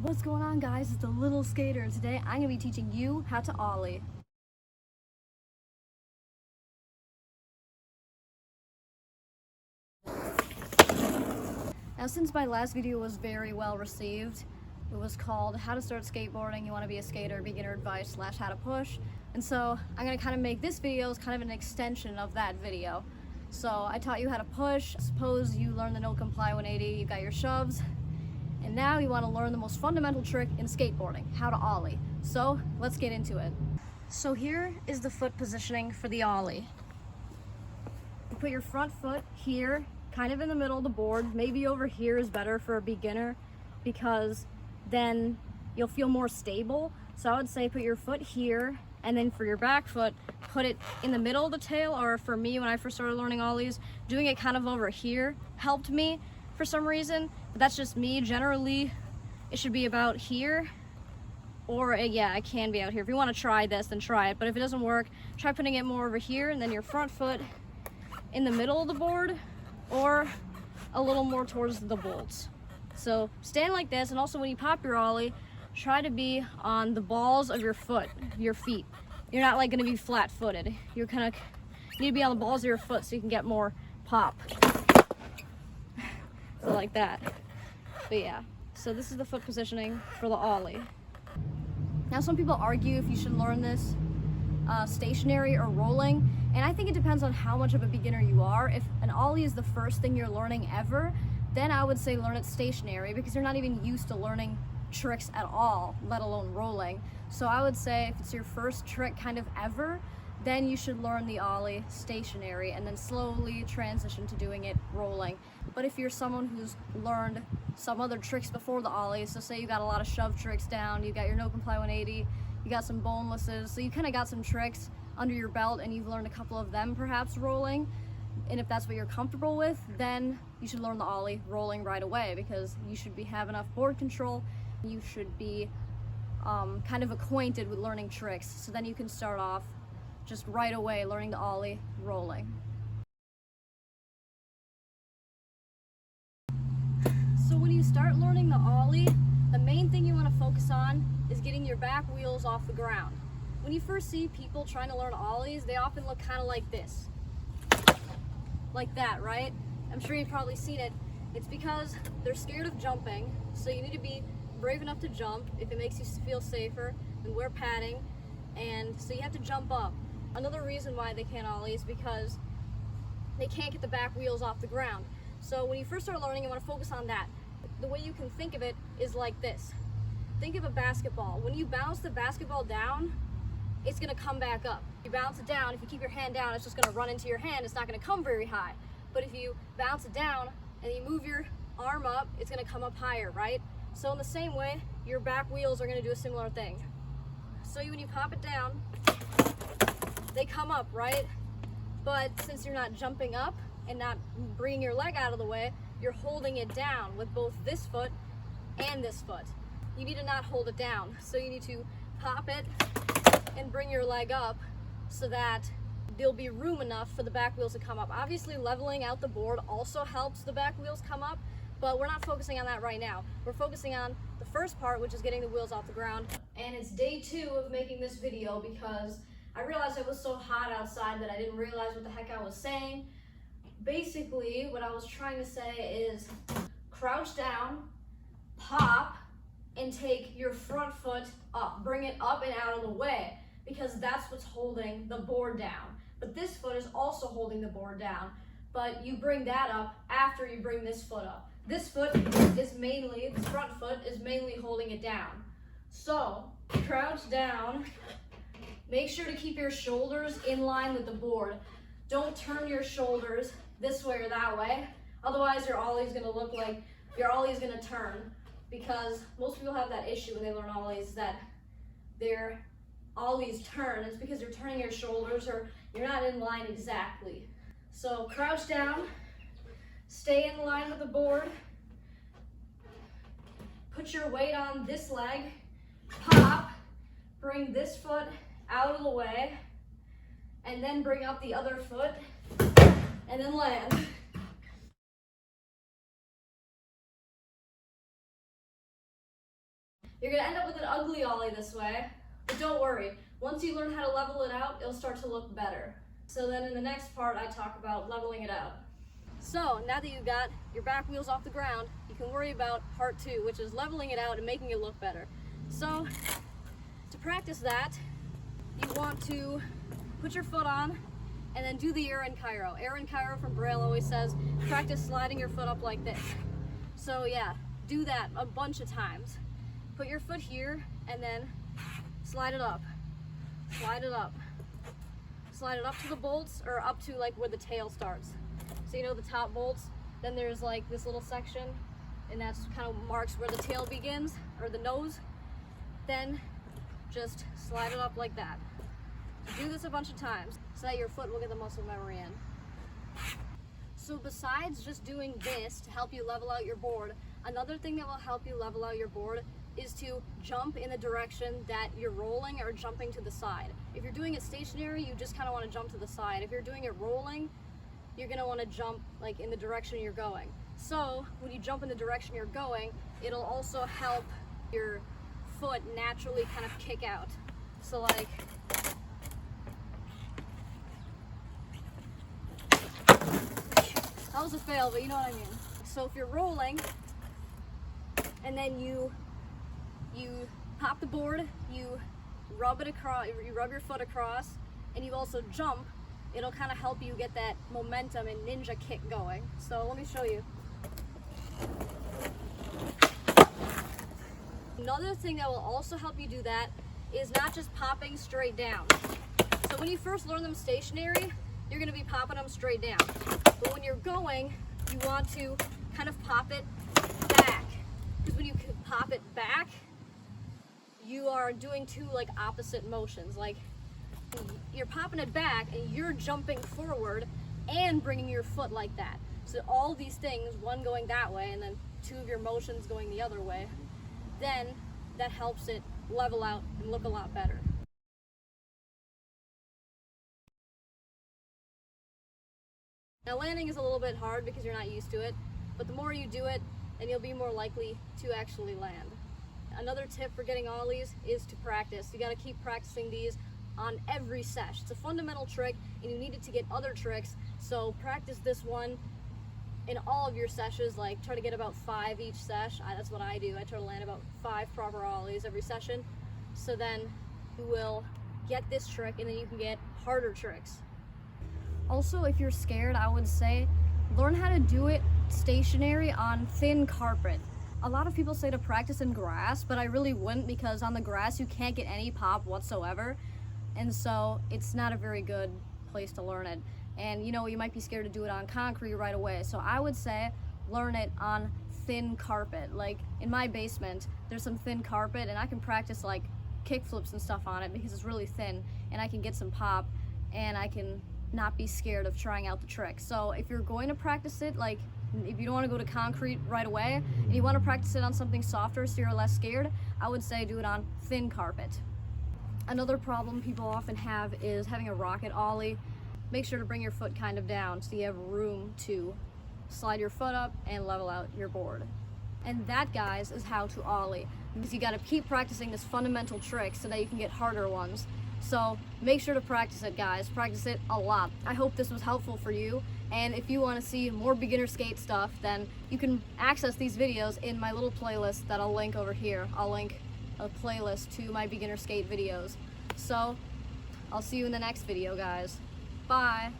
What's going on, guys? It's the Little Skater, and today I'm going to be teaching you how to ollie. Now, since my last video was very well received, it was called How to Start Skateboarding, You Want to Be a Skater, Beginner Advice / How to Push. And so I'm going to kind of make this video as kind of an extension of that video. So I taught you how to push. Suppose you learn the no comply 180, you got your shoves. And now you want to learn the most fundamental trick in skateboarding, how to ollie. So let's get into it. So here is the foot positioning for the ollie. You put your front foot here, kind of in the middle of the board. Maybe over here is better for a beginner because then you'll feel more stable. So I would say put your foot here, and then for your back foot, put it in the middle of the tail, or for me, when I first started learning ollies, doing it kind of over here helped me for some reason, but that's just me. Generally, it should be about here, or yeah, it can be out here. If you want to try this, then try it, but if it doesn't work, try putting it more over here, and then your front foot in the middle of the board, or a little more towards the bolts. So stand like this, and also when you pop your ollie, try to be on the balls of your feet. You're not like going to be flat-footed. You're kind of need to be on the balls of your foot so you can get more pop. So like that. But yeah, so this is the foot positioning for the ollie. Now some people argue if you should learn this stationary or rolling, and I think it depends on how much of a beginner you are. If an ollie is the first thing you're learning ever, then I would say learn it stationary because you're not even used to learning tricks at all, let alone rolling. So I would say if it's your first trick kind of ever, then you should learn the ollie stationary and then slowly transition to doing it rolling. But if you're someone who's learned some other tricks before the ollie, so say you got a lot of shove tricks down, you got your no comply 180, you got some bonelesses, so you kind of got some tricks under your belt and you've learned a couple of them perhaps rolling, and if that's what you're comfortable with, then you should learn the ollie rolling right away because you should have enough board control. You should be kind of acquainted with learning tricks, so then you can start off just right away learning the ollie rolling. So when you start learning the ollie, the main thing you want to focus on is getting your back wheels off the ground. When you first see people trying to learn ollies, they often look kind of like this. Like that, right? I'm sure you've probably seen it. It's because they're scared of jumping, so you need to be brave enough to jump if it makes you feel safer, and wear padding, and so you have to jump up. Another reason why they can't ollie is because they can't get the back wheels off the ground. So when you first start learning, you want to focus on that. The way you can think of it is like this. Think of a basketball. When you bounce the basketball down, it's going to come back up. You bounce it down, if you keep your hand down, it's just going to run into your hand. It's not going to come very high. But if you bounce it down and you move your arm up, it's going to come up higher, right? So in the same way, your back wheels are going to do a similar thing. So when you pop it down, they come up, right? But since you're not jumping up and not bringing your leg out of the way, you're holding it down with both this foot and this foot. You need to not hold it down. So you need to pop it and bring your leg up so that there'll be room enough for the back wheels to come up. Obviously, leveling out the board also helps the back wheels come up, but we're not focusing on that right now. We're focusing on the first part, which is getting the wheels off the ground. And it's day 2 of making this video because I realized it was so hot outside that I didn't realize what the heck I was saying. Basically, what I was trying to say is crouch down, pop, and take your front foot up. Bring it up and out of the way because that's what's holding the board down. But this foot is also holding the board down, but you bring that up after you bring this foot up. This foot is mainly, the front foot is mainly holding it down. So crouch down, make sure to keep your shoulders in line with the board. Don't turn your shoulders this way or that way, otherwise your ollie is going to look like your ollie is going to turn, because most people have that issue when they learn ollies, that their ollies turn. It's because you're turning your shoulders or you're not in line exactly. So crouch down, stay in line with the board, put your weight on this leg, pop, bring this foot out of the way, and then bring up the other foot, and then land. You're gonna end up with an ugly ollie this way, but don't worry. Once you learn how to level it out, it'll start to look better. So then in the next part, I talk about leveling it out. So now that you got your back wheels off the ground, you can worry about part 2, which is leveling it out and making it look better. So to practice that, you want to put your foot on and then do the Aaron Cairo. Aaron Cairo from Braille always says, practice sliding your foot up like this. So yeah, do that a bunch of times. Put your foot here and then slide it up. Slide it up. Slide it up to the bolts, or up to like where the tail starts. So you know the top bolts, then there's like this little section, and that's kind of marks where the tail begins, or the nose. Then just slide it up like that. Do this a bunch of times so that your foot will get the muscle memory in. So besides just doing this to help you level out your board, another thing that will help you level out your board is to jump in the direction that you're rolling or jumping to the side. If you're doing it stationary, you just kind of want to jump to the side. If you're doing it rolling, you're going to want to jump like in the direction you're going. So when you jump in the direction you're going, it'll also help your foot naturally kind of kick out. So like, that was a fail, but you know what I mean. So if you're rolling and then you pop the board, you rub it across, you rub your foot across, and you also jump, it'll kind of help you get that momentum and ninja kick going. So let me show you. Another thing that will also help you do that is not just popping straight down. So when you first learn them stationary, you're going to be popping them straight down. But when you're going, you want to kind of pop it back. Because when you pop it back, you are doing two like opposite motions. Like you're popping it back and you're jumping forward and bringing your foot like that. So all these things, one going that way and then two of your motions going the other way, then that helps it level out and look a lot better. Now landing is a little bit hard because you're not used to it, but the more you do it, then you'll be more likely to actually land. Another tip for getting ollies is to practice. You got to keep practicing these on every sesh. It's a fundamental trick and you need it to get other tricks, so practice this one in all of your sessions. Like try to get about 5 each sesh. That's what I do. I try to land about 5 proper ollies every session, so then you will get this trick and then you can get harder tricks. Also, if you're scared, I would say learn how to do it stationary on thin carpet. A lot of people say to practice in grass, but I really wouldn't, because on the grass you can't get any pop whatsoever, and so it's not a very good place to learn it. And you know, you might be scared to do it on concrete right away, so I would say learn it on thin carpet. Like in my basement, there's some thin carpet and I can practice like kick flips and stuff on it because it's really thin and I can get some pop and I can not be scared of trying out the trick. So if you're going to practice it, like if you don't want to go to concrete right away and you want to practice it on something softer so you're less scared, I would say do it on thin carpet. Another problem people often have is having a rocket ollie. Make sure to bring your foot kind of down so you have room to slide your foot up and level out your board. And that, guys, is how to ollie, because you got to keep practicing this fundamental trick so that you can get harder ones. So make sure to practice it, guys. Practice it a lot. I hope this was helpful for you, and if you want to see more beginner skate stuff, then you can access these videos in my little playlist that I'll link over here. I'll link a playlist to my beginner skate videos. So I'll see you in the next video, guys. Bye.